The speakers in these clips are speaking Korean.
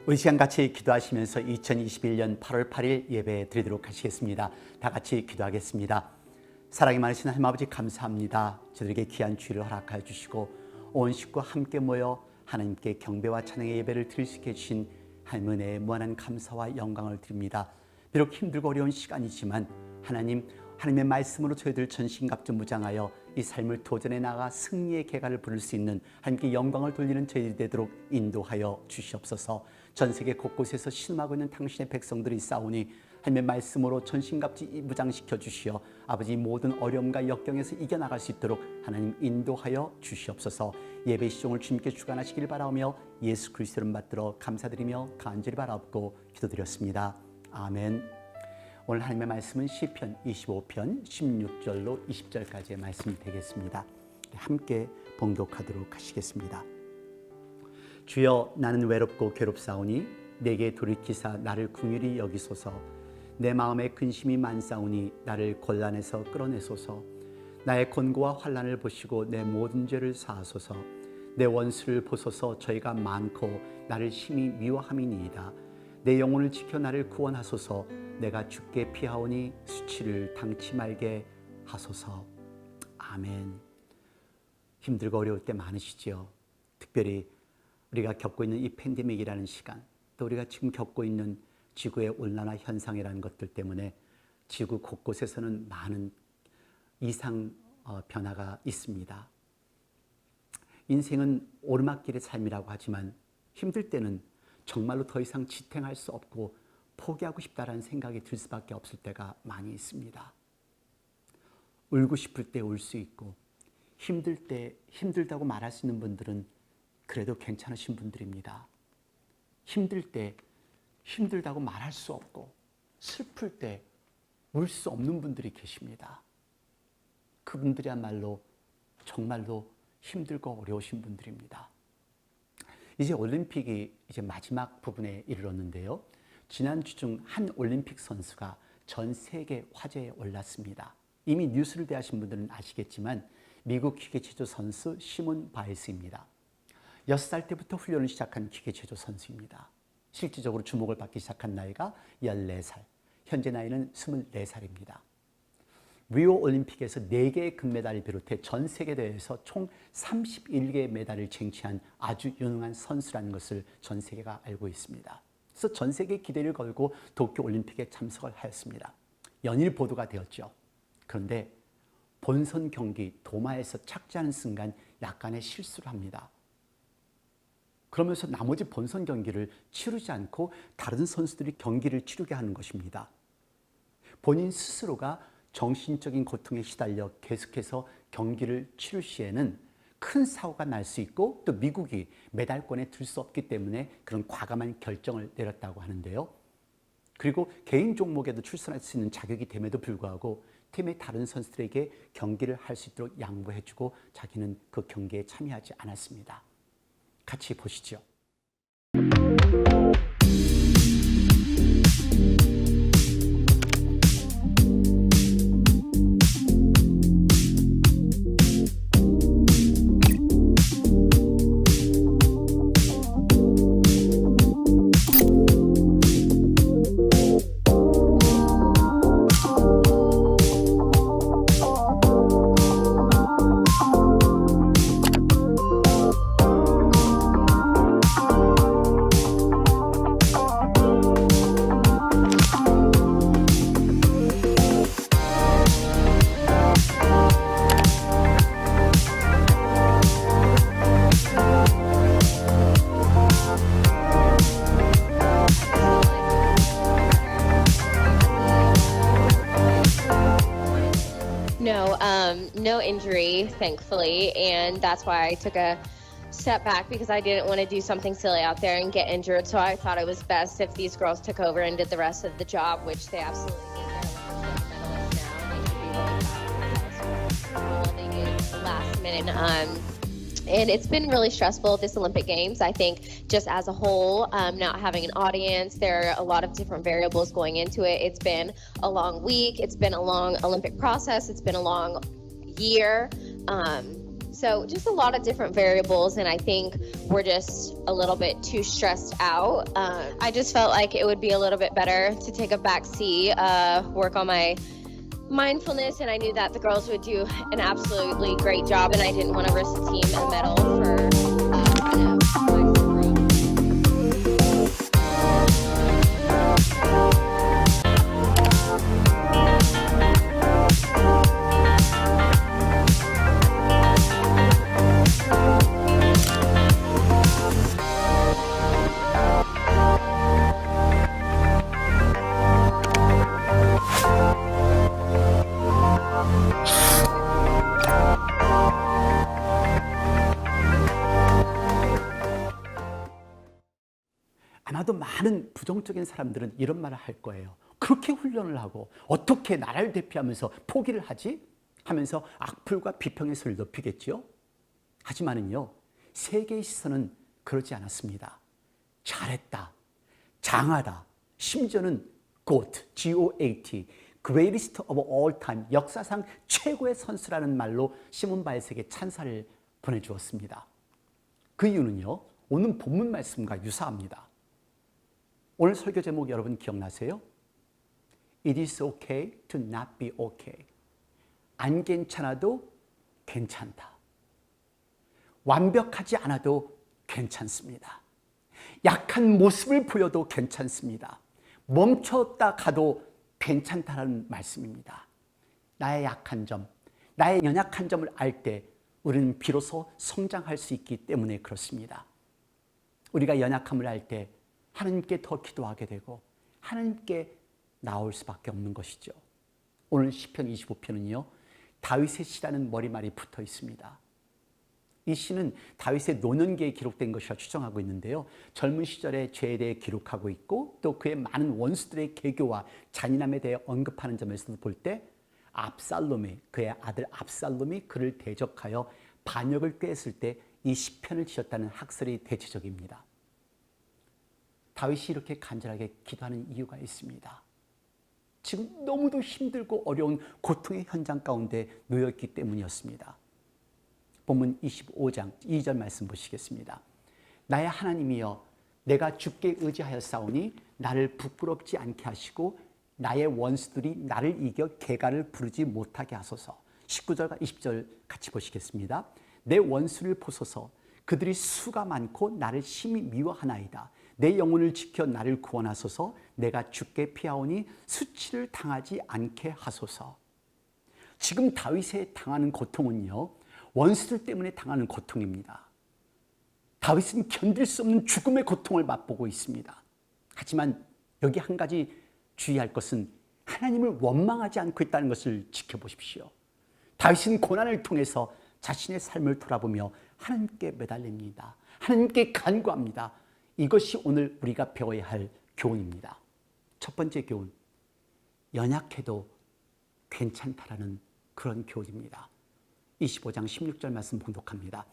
우리 시간 같이 기도하시면서 2021년 8월 8일 예배 드리도록 하시겠습니다. 다 같이 기도하겠습니다. 사랑이 많으신 하나님 아버지 감사합니다. 저들에게 귀한 주일을 허락하여 주시고 온 식구 함께 모여 하나님께 경배와 찬양의 예배를 드릴 수 있게 해주신 하나님 은혜에 무한한 감사와 영광을 드립니다. 비록 힘들고 어려운 시간이지만 하나님의 말씀으로 저희들 전신갑주무장하여 이 삶을 도전해 나가 승리의 개가를 부를 수 있는 하나님께 영광을 돌리는 저희들이 되도록 인도하여 주시옵소서. 전 세계 곳곳에서 신음하고 있는 당신의 백성들이 싸우니 하나님의 말씀으로 전신갑주 무장시켜 주시어 아버지 모든 어려움과 역경에서 이겨나갈 수 있도록 하나님 인도하여 주시옵소서. 예배 시종을 주님께 주관하시길 바라며 예수 그리스도를 받들어 감사드리며 간절히 바라옵고 기도드렸습니다. 아멘. 오늘 하나님의 말씀은 시편 25편 16절로 20절까지의 말씀이 되겠습니다. 함께 봉독하도록 하시겠습니다. 주여, 나는 외롭고 괴롭사오니 내게 돌이키사 나를 긍휼히 여기소서. 내 마음에 근심이 많사오니 나를 곤란에서 끌어내소서. 나의 곤고와 환난을 보시고 내 모든 죄를 사하소서. 내 원수를 보소서. 저희가 많고 나를 심히 미워함이니이다. 내 영혼을 지켜 나를 구원하소서. 내가 죽게 피하오니 수치를 당치 말게 하소서. 아멘. 힘들고 어려울 때 많으시죠. 특별히 우리가 겪고 있는 이 팬데믹이라는 시간, 또 우리가 지금 겪고 있는 지구의 온난화 현상이라는 것들 때문에 지구 곳곳에서는 많은 이상 변화가 있습니다. 인생은 오르막길의 삶이라고 하지만 힘들 때는 정말로 더 이상 지탱할 수 없고 포기하고 싶다라는 생각이 들 수밖에 없을 때가 많이 있습니다. 울고 싶을 때 울 수 있고 힘들 때 힘들다고 말할 수 있는 분들은 그래도 괜찮으신 분들입니다. 힘들 때 힘들다고 말할 수 없고 슬플 때 울 수 없는 분들이 계십니다. 그분들이야말로 정말로 힘들고 어려우신 분들입니다. 이제 올림픽이 이제 마지막 부분에 이르렀는데요. 지난주 중 한 올림픽 선수가 전 세계 화제에 올랐습니다. 이미 뉴스를 대하신 분들은 아시겠지만 미국 기계체조 선수 시몬 바일스입니다. 6살 때부터 훈련을 시작한 기계체조 선수입니다. 실질적으로 주목을 받기 시작한 나이가 14살, 현재 나이는 24살입니다. 리오 올림픽에서 4개의 금메달을 비롯해 전 세계 대회에서 총 31개의 메달을 쟁취한 아주 유능한 선수라는 것을 전 세계가 알고 있습니다. 그래서 전 세계 기대를 걸고 도쿄 올림픽에 참석을 하였습니다. 연일 보도가 되었죠. 그런데 본선 경기 도마에서 착지하는 순간 약간의 실수를 합니다. 그러면서 나머지 본선 경기를 치르지 않고 다른 선수들이 경기를 치르게 하는 것입니다. 본인 스스로가 정신적인 고통에 시달려 계속해서 경기를 치를 시에는 큰 사고가 날 수 있고 또 미국이 메달권에 들 수 없기 때문에 그런 과감한 결정을 내렸다고 하는데요. 그리고 개인 종목에도 출전할 수 있는 자격이 됨에도 불구하고 팀의 다른 선수들에게 경기를 할 수 있도록 양보해주고 자기는 그 경기에 참여하지 않았습니다. 같이 보시죠. No injury, thankfully, and that's why I took a step back because I didn't want to do something silly out there and get injured. So I thought it was best if these girls took over and did the rest of the job, which they absolutely need. They're medalists now. They should be really proud of themselves. They did last minute. And it's been really stressful, this Olympic Games. I think just as a whole, not having an audience, there are a lot of different variables going into it. It's been a long week. It's been a long Olympic process. It's been a long year. So just a lot of different variables, and I think we're just a little bit too stressed out. I just felt like it would be a little bit better to take a back seat, work on my mindfulness, and I knew that the girls would do an absolutely great job, and I didn't want to risk the team a medal for kind of my group. 아마도 많은 부정적인 사람들은 이런 말을 할 거예요. 그렇게 훈련을 하고 어떻게 나라를 대표하면서 포기를 하지? 하면서 악플과 비평의 소리를 높이겠지요. 하지만은요, 세계의 시선은 그러지 않았습니다. 잘했다, 장하다, 심지어는 GOAT, G-O-A-T, Greatest of all time, 역사상 최고의 선수라는 말로 시몬 바일스에게 찬사를 보내주었습니다. 그 이유는요, 오늘 본문 말씀과 유사합니다. 오늘 설교 제목 여러분 기억나세요? It is okay to not be okay. 안 괜찮아도 괜찮다. 완벽하지 않아도 괜찮습니다. 약한 모습을 보여도 괜찮습니다. 멈췄다 가도 괜찮다라는 말씀입니다. 나의 약한 점, 나의 연약한 점을 알 때 우리는 비로소 성장할 수 있기 때문에 그렇습니다. 우리가 연약함을 알 때 하나님께 더 기도하게 되고 하나님께 나올 수밖에 없는 것이죠. 오늘 시편 25편은요. 다윗의 시라는 머리말이 붙어 있습니다. 이 시는 다윗의 노년기에 기록된 것이라 추정하고 있는데요. 젊은 시절의 죄에 대해 기록하고 있고 또 그의 많은 원수들의 계교와 잔인함에 대해 언급하는 점에서도 볼 때 압살롬이, 그의 아들 압살롬이 그를 대적하여 반역을 꾀했을 때 이 시편을 지었다는 학설이 대체적입니다. 다윗이 이렇게 간절하게 기도하는 이유가 있습니다. 지금 너무도 힘들고 어려운 고통의 현장 가운데 놓여 있기 때문이었습니다. 본문 25장 2절 말씀 보시겠습니다. 나의 하나님이여, 내가 주께 의지하였사오니 나를 부끄럽지 않게 하시고 나의 원수들이 나를 이겨 개가를 부르지 못하게 하소서. 19절과 20절 같이 보시겠습니다. 내 원수를 보소서. 그들이 수가 많고 나를 심히 미워하나이다. 내 영혼을 지켜 나를 구원하소서. 내가 주께 피하오니 수치를 당하지 않게 하소서. 지금 다윗이 당하는 고통은요, 원수들 때문에 당하는 고통입니다. 다윗은 견딜 수 없는 죽음의 고통을 맛보고 있습니다. 하지만 여기 한 가지 주의할 것은 하나님을 원망하지 않고 있다는 것을 지켜보십시오. 다윗은 고난을 통해서 자신의 삶을 돌아보며 하나님께 매달립니다. 하나님께 간구합니다. 이것이 오늘 우리가 배워야 할 교훈입니다. 첫 번째 교훈, 연약해도 괜찮다라는 그런 교훈입니다. 25장 16절 말씀 봉독합니다.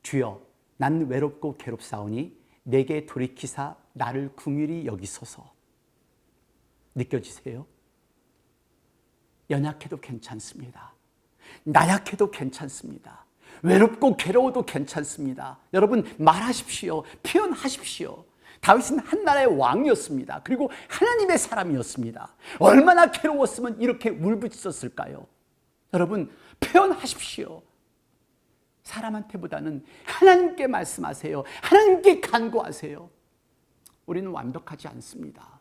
주여, 난 외롭고 괴롭사오니 내게 돌이키사 나를 긍휼히 여기소서. 느껴지세요? 연약해도 괜찮습니다. 나약해도 괜찮습니다. 외롭고 괴로워도 괜찮습니다. 여러분 말하십시오. 표현하십시오. 다윗은 한 나라의 왕이었습니다. 그리고 하나님의 사람이었습니다. 얼마나 괴로웠으면 이렇게 울부짖었을까요? 여러분 표현하십시오. 사람한테보다는 하나님께 말씀하세요. 하나님께 간구하세요. 우리는 완벽하지 않습니다.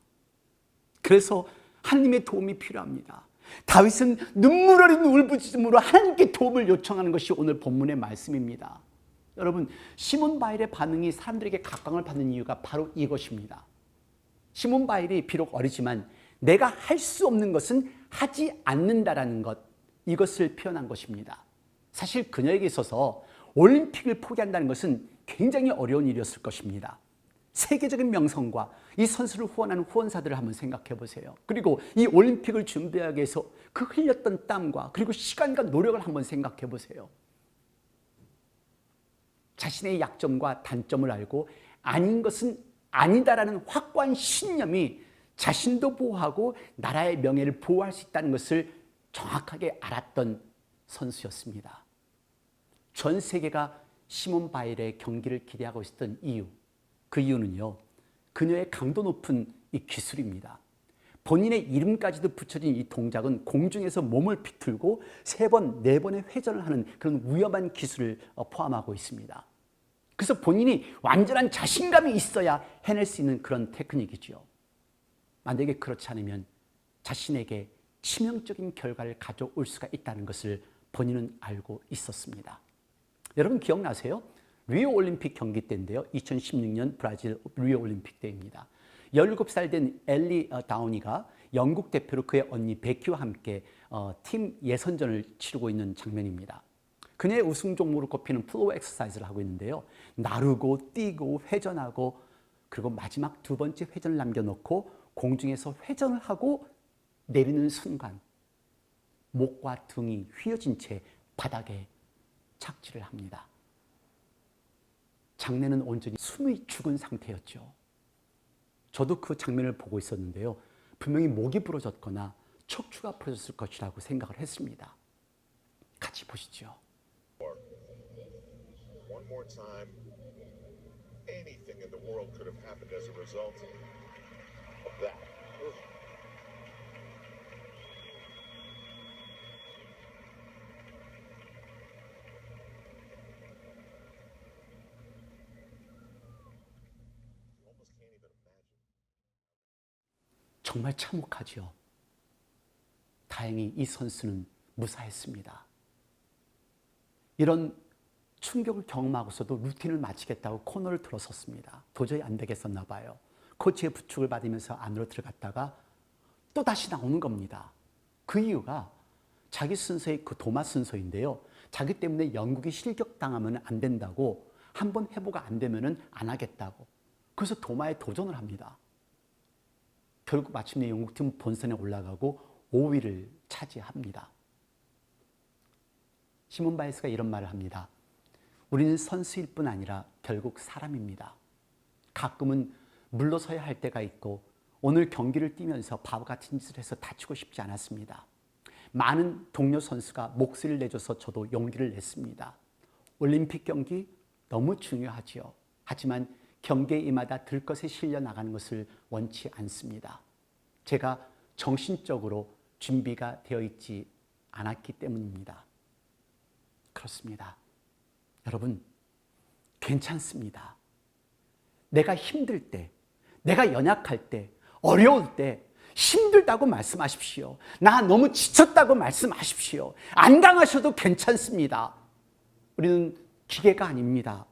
그래서 하나님의 도움이 필요합니다. 다윗은 눈물 어린 울부짖음으로 하나님께 도움을 요청하는 것이 오늘 본문의 말씀입니다. 여러분, 시몬 바일의 반응이 사람들에게 각광을 받는 이유가 바로 이것입니다. 시몬 바일이 비록 어리지만 내가 할 수 없는 것은 하지 않는다라는 것, 이것을 표현한 것입니다. 사실 그녀에게 있어서 올림픽을 포기한다는 것은 굉장히 어려운 일이었을 것입니다. 세계적인 명성과 이 선수를 후원하는 후원사들을 한번 생각해 보세요. 그리고 이 올림픽을 준비하기 위해서 그 흘렸던 땀과 그리고 시간과 노력을 한번 생각해 보세요. 자신의 약점과 단점을 알고 아닌 것은 아니다라는 확고한 신념이 자신도 보호하고 나라의 명예를 보호할 수 있다는 것을 정확하게 알았던 선수였습니다. 전 세계가 시몬 바일의 경기를 기대하고 있었던 이유, 그 이유는요, 그녀의 강도 높은 이 기술입니다. 본인의 이름까지도 붙여진 이 동작은 공중에서 몸을 비틀고 3번, 4번의 회전을 하는 그런 위험한 기술을 포함하고 있습니다. 그래서 본인이 완전한 자신감이 있어야 해낼 수 있는 그런 테크닉이죠. 만약에 그렇지 않으면 자신에게 치명적인 결과를 가져올 수가 있다는 것을 본인은 알고 있었습니다. 여러분 기억나세요? 리오 올림픽 경기 때인데요. 2016년 브라질 리오 올림픽 때입니다. 17살 된 엘리 다우니가 영국 대표로 그의 언니 베키와 함께 팀 예선전을 치르고 있는 장면입니다. 그녀의 우승 종목으로 꼽히는 플로어 엑서사이즈를 하고 있는데요. 나르고 뛰고 회전하고 그리고 마지막 2번째 회전을 남겨놓고 공중에서 회전을 하고 내리는 순간 목과 등이 휘어진 채 바닥에 착지를 합니다. 장내는 온전히 숨이 죽은 상태였죠. 저도 그 장면을 보고 있었는데요. 분명히 목이 부러졌거나 척추가 부러졌을 것이라고 생각을 했습니다. 같이 보시죠. One more time, anything in the world could have happened as a result of that. You almost can't even imagine. 정말 참혹하죠. 다행히 이 선수는 무사했습니다. 이런 충격을 경험하고서도 루틴을 마치겠다고 코너를 들어섰습니다. 도저히 안 되겠었나 봐요. 코치의 부축을 받으면서 안으로 들어갔다가 또 다시 나오는 겁니다. 그 이유가 자기 순서의 그 도마 순서인데요. 자기 때문에 영국이 실격당하면 안 된다고, 한번 회복이 안 되면 안 하겠다고. 그래서 도마에 도전을 합니다. 결국 마침내 영국팀 본선에 올라가고 5위를 차지합니다. 시몬 바일스가 이런 말을 합니다. 우리는 선수일 뿐 아니라 결국 사람입니다. 가끔은 물러서야 할 때가 있고 오늘 경기를 뛰면서 바보같은 짓을 해서 다치고 싶지 않았습니다. 많은 동료 선수가 목소리를 내줘서 저도 용기를 냈습니다. 올림픽 경기 너무 중요하지요. 하지만 경기에 임하다 들것에 실려 나가는 것을 원치 않습니다. 제가 정신적으로 준비가 되어 있지 않았기 때문입니다. 그렇습니다. 여러분, 괜찮습니다. 내가 힘들 때, 내가 연약할 때, 어려울 때 힘들다고 말씀하십시오. 나 너무 지쳤다고 말씀하십시오. 안 강하셔도 괜찮습니다. 우리는 기계가 아닙니다.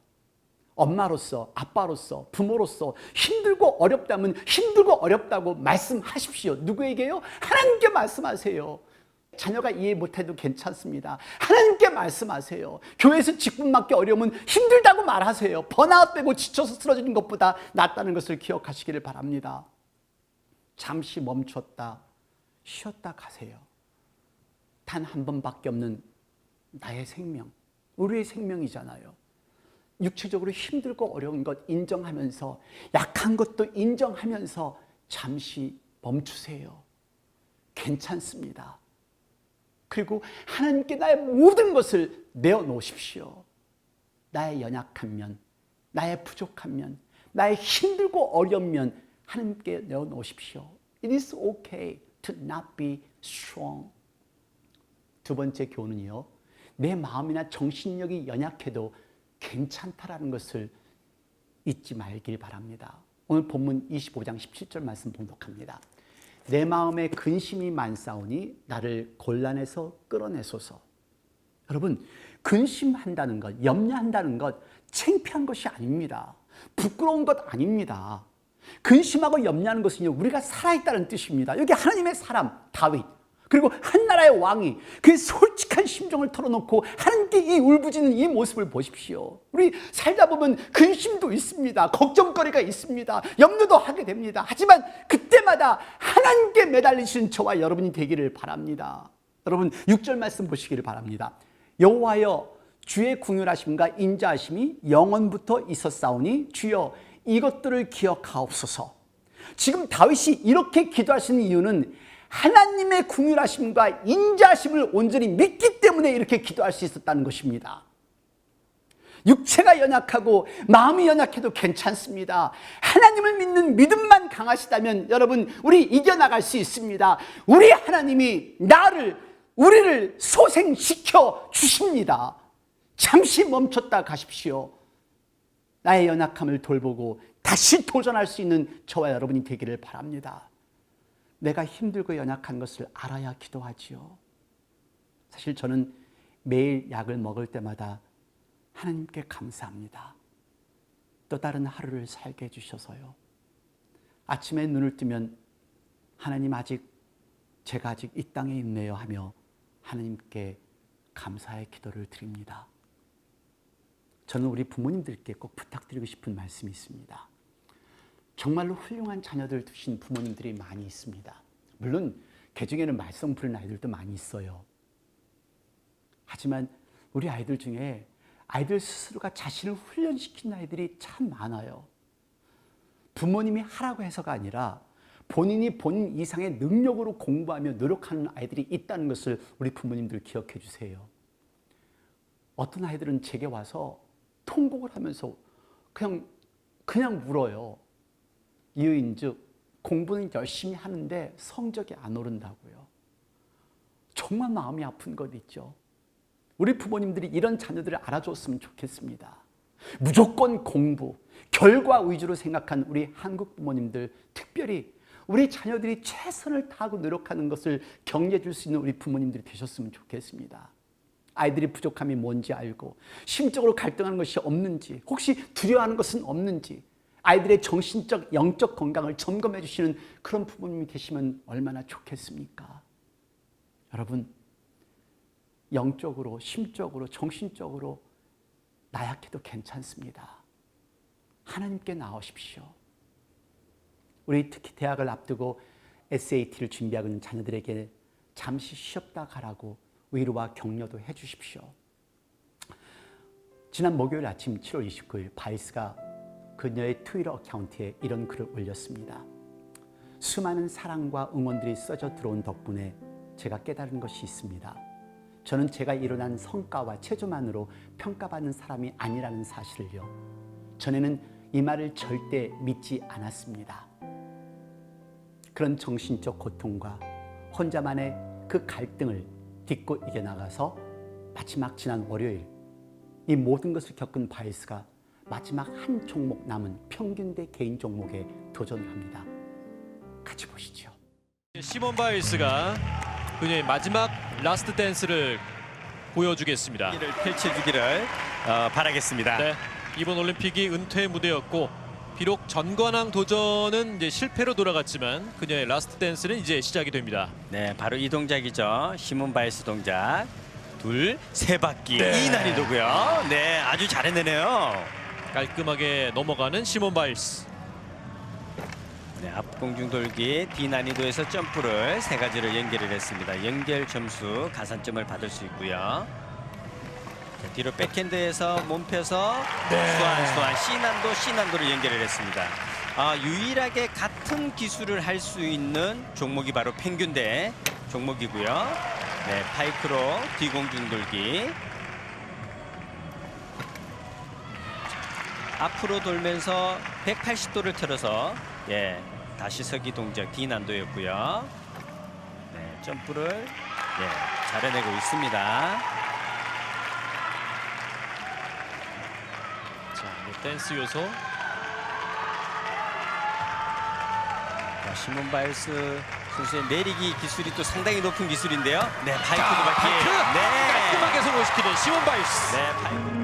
엄마로서, 아빠로서, 부모로서 힘들고 어렵다면 힘들고 어렵다고 말씀하십시오. 누구에게요? 하나님께 말씀하세요. 자녀가 이해 못해도 괜찮습니다. 하나님께 말씀하세요. 교회에서 직분 맡기 어려우면 힘들다고 말하세요. 번아웃 빼고 지쳐서 쓰러지는 것보다 낫다는 것을 기억하시기를 바랍니다. 잠시 멈췄다, 쉬었다 가세요. 단 한 번밖에 없는 나의 생명, 우리의 생명이잖아요. 육체적으로 힘들고 어려운 것 인정하면서, 약한 것도 인정하면서 잠시 멈추세요. 괜찮습니다. 그리고 하나님께 나의 모든 것을 내어놓으십시오. 나의 연약한 면, 나의 부족한 면, 나의 힘들고 어려운 면 하나님께 내어놓으십시오. It is okay to not be strong. 두 번째 교훈은요, 내 마음이나 정신력이 연약해도 괜찮다라는 것을 잊지 말길 바랍니다. 오늘 본문 25장 17절 말씀 봉독합니다. 내 마음에 근심이 많사오니 나를 곤란에서 끌어내소서. 여러분, 근심한다는 것, 염려한다는 것 창피한 것이 아닙니다. 부끄러운 것 아닙니다. 근심하고 염려하는 것은요, 우리가 살아있다는 뜻입니다. 여기 하나님의 사람 다윗, 그리고 한 나라의 왕이 그의 솔직한 심정을 털어놓고 하나님께 이 울부짖는 이 모습을 보십시오. 우리 살다 보면 근심도 있습니다. 걱정거리가 있습니다. 염려도 하게 됩니다. 하지만 그때마다 하나님께 매달리신 저와 여러분이 되기를 바랍니다. 여러분 6절 말씀 보시기를 바랍니다. 여호와여 주의 긍휼하심과 인자하심이 영원부터 있었사오니 주여 이것들을 기억하옵소서. 지금 다윗이 이렇게 기도하시는 이유는 하나님의 긍휼하심과 인자하심을 온전히 믿기 때문에 이렇게 기도할 수 있었다는 것입니다. 육체가 연약하고 마음이 연약해도 괜찮습니다. 하나님을 믿는 믿음만 강하시다면 여러분, 우리 이겨나갈 수 있습니다. 우리 하나님이 우리를 소생시켜 주십니다. 잠시 멈췄다 가십시오. 나의 연약함을 돌보고 다시 도전할 수 있는 저와 여러분이 되기를 바랍니다. 내가 힘들고 연약한 것을 알아야 기도하지요. 사실 저는 매일 약을 먹을 때마다 하나님께 감사합니다. 또 다른 하루를 살게 해주셔서요. 아침에 눈을 뜨면 하나님, 제가 아직 이 땅에 있네요 하며 하나님께 감사의 기도를 드립니다. 저는 우리 부모님들께 꼭 부탁드리고 싶은 말씀이 있습니다. 정말로 훌륭한 자녀들 두신 부모님들이 많이 있습니다. 물론 개중에는 말썽 부르는 아이들도 많이 있어요. 하지만 우리 아이들 중에 아이들 스스로가 자신을 훈련시킨 아이들이 참 많아요. 부모님이 하라고 해서가 아니라 본인이 본인 이상의 능력으로 공부하며 노력하는 아이들이 있다는 것을 우리 부모님들 기억해 주세요. 어떤 아이들은 제게 와서 통곡을 하면서 그냥 울어요. 이유인즉 공부는 열심히 하는데 성적이 안 오른다고요. 정말 마음이 아픈 것 있죠. 우리 부모님들이 이런 자녀들을 알아줬으면 좋겠습니다. 무조건 공부, 결과 위주로 생각한 우리 한국 부모님들, 특별히 우리 자녀들이 최선을 다하고 노력하는 것을 격려해 줄 수 있는 우리 부모님들이 되셨으면 좋겠습니다. 아이들이 부족함이 뭔지 알고 심적으로 갈등하는 것이 없는지, 혹시 두려워하는 것은 없는지, 아이들의 정신적, 영적 건강을 점검해 주시는 그런 부모님이 되시면 얼마나 좋겠습니까? 여러분, 영적으로, 심적으로, 정신적으로 나약해도 괜찮습니다. 하나님께 나오십시오. 우리 특히 대학을 앞두고 SAT를 준비하고 있는 자녀들에게 잠시 쉬었다 가라고 위로와 격려도 해 주십시오. 지난 목요일 아침 7월 29일 바이스가 그녀의 트위터 어카운트에 이런 글을 올렸습니다. 수많은 사랑과 응원들이 써져 들어온 덕분에 제가 깨달은 것이 있습니다. 저는 제가 이뤄낸 성과와 체조만으로 평가받는 사람이 아니라는 사실을요. 전에는 이 말을 절대 믿지 않았습니다. 그런 정신적 고통과 혼자만의 그 갈등을 딛고 이겨나가서 마지막 지난 월요일 이 모든 것을 겪은 바이스가 마지막 한 종목 남은 평균대 개인 종목에 도전을 합니다. 같이 보시죠. 시몬 바일스가 그녀의 마지막 라스트 댄스를 보여주겠습니다. 를 펼쳐주기를 바라겠습니다. 네, 이번 올림픽이 은퇴 무대였고 비록 전관왕 도전은 이제 실패로 돌아갔지만 그녀의 라스트 댄스는 이제 시작이 됩니다. 네, 바로 이 동작이죠. 시몬 바일스 동작. 둘, 세 바퀴. 네. 이 난이도고요. 네, 아주 잘 해내네요. 깔끔하게 넘어가는 시몬 바일스. 네, 앞공중 돌기 D 난이도에서 점프를 세 가지를 연결을 했습니다. 연결 점수 가산점을 받을 수 있고요. 자, 뒤로 백핸드에서 몸 펴서 수완 C난도를 연결을 했습니다. 유일하게 같은 기술을 할 수 있는 종목이 바로 평균대 종목이고요. 네, 파이크로 뒤공중 돌기. 앞으로 돌면서 180도를 틀어서 다시 서기 동작 D 난도였고요. 네, 점프를 잘 해내고 있습니다. 자, 댄스 요소. 자, 시몬 바일스 선수의 내리기 기술이 또 상당히 높은 기술인데요. 네, 파이크 두 바퀴. 네, 깔끔하게 성공시키는 시몬 바일스. 네, 파이크.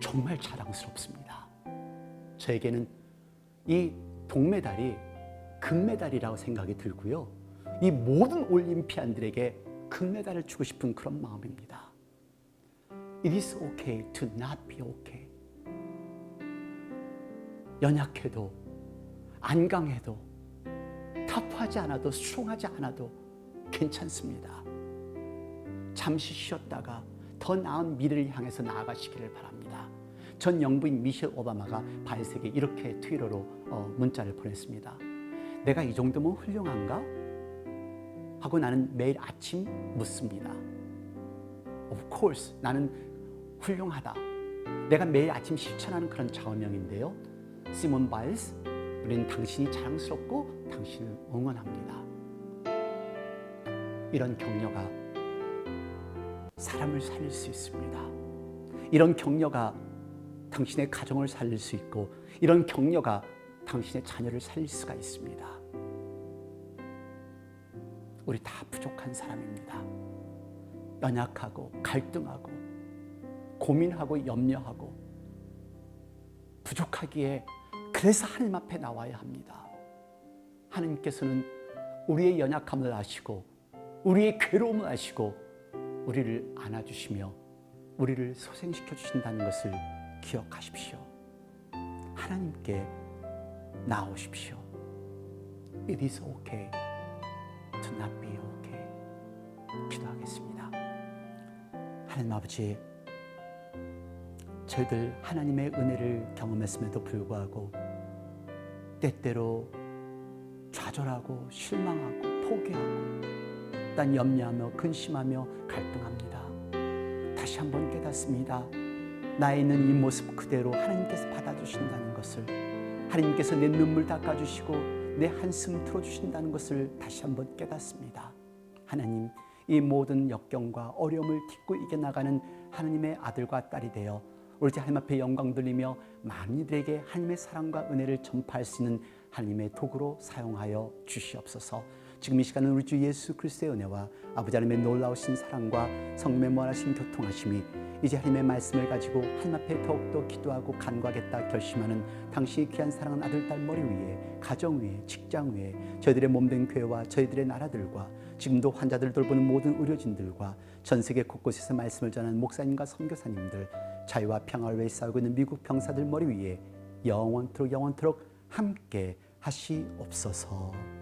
정말 자랑스럽습니다. 저에게는 이 동메달이 금메달이라고 생각이 들고요. 이 모든 올림피안들에게 금메달을 주고 싶은 그런 마음입니다. It is okay to not be okay. 연약해도, 안 강해도, 터프하지 않아도, 스트롱하지 않아도 괜찮습니다. 잠시 쉬었다가 더 나은 미래를 향해서 나아가시기를 바랍니다. 전 영부인 미셸 오바마가 바이스에게 이렇게 트위터로 문자를 보냈습니다. 내가 이 정도면 훌륭한가? 하고 나는 매일 아침 묻습니다. Of course, 나는 훌륭하다. 내가 매일 아침 실천하는 그런 좌우명인데요. 시몬 바일스, 우리는 당신이 자랑스럽고 당신을 응원합니다. 이런 격려가 사람을 살릴 수 있습니다. 이런 격려가 당신의 가정을 살릴 수 있고 이런 격려가 당신의 자녀를 살릴 수가 있습니다. 우리 다 부족한 사람입니다. 연약하고 갈등하고 고민하고 염려하고 부족하기에 그래서 하나님 앞에 나와야 합니다. 하나님께서는 우리의 연약함을 아시고 우리의 괴로움을 아시고 우리를 안아주시며 우리를 소생시켜 주신다는 것을 기억하십시오. 하나님께 나오십시오. It is okay to not be okay. 기도하겠습니다. 하나님 아버지, 저희들 하나님의 은혜를 경험했음에도 불구하고 때때로 좌절하고 실망하고 포기하고 딴 염려하며 근심하며 갈등합니다. 다시 한번 깨닫습니다. 나에 있는 이 모습 그대로 하나님께서 받아주신다는 것을, 하나님께서 내 눈물 닦아주시고 내 한숨 틀어주신다는 것을 다시 한번 깨닫습니다. 하나님, 이 모든 역경과 어려움을 딛고 이겨나가는 하나님의 아들과 딸이 되어 오로지 하나님 앞에 영광 돌리며 많은 이들에게 하나님의 사랑과 은혜를 전파할 수 있는 하나님의 도구로 사용하여 주시옵소서. 지금 이 시간은 우리 주 예수 그리스도의 은혜와 아버지 하나님의 놀라우신 사랑과 성령의 무한하신 교통하심이 이제 하나님의 말씀을 가지고 하나님 앞에 더욱더 기도하고 간구하겠다 결심하는 당신의 귀한 사랑하는 아들, 딸 머리 위에, 가정 위에, 직장 위에, 저희들의 몸된 교회와 저희들의 나라들과 지금도 환자들 돌보는 모든 의료진들과 전 세계 곳곳에서 말씀을 전하는 목사님과 선교사님들, 자유와 평화를 위해 싸우고 있는 미국 병사들 머리 위에 영원토록 함께 하시옵소서.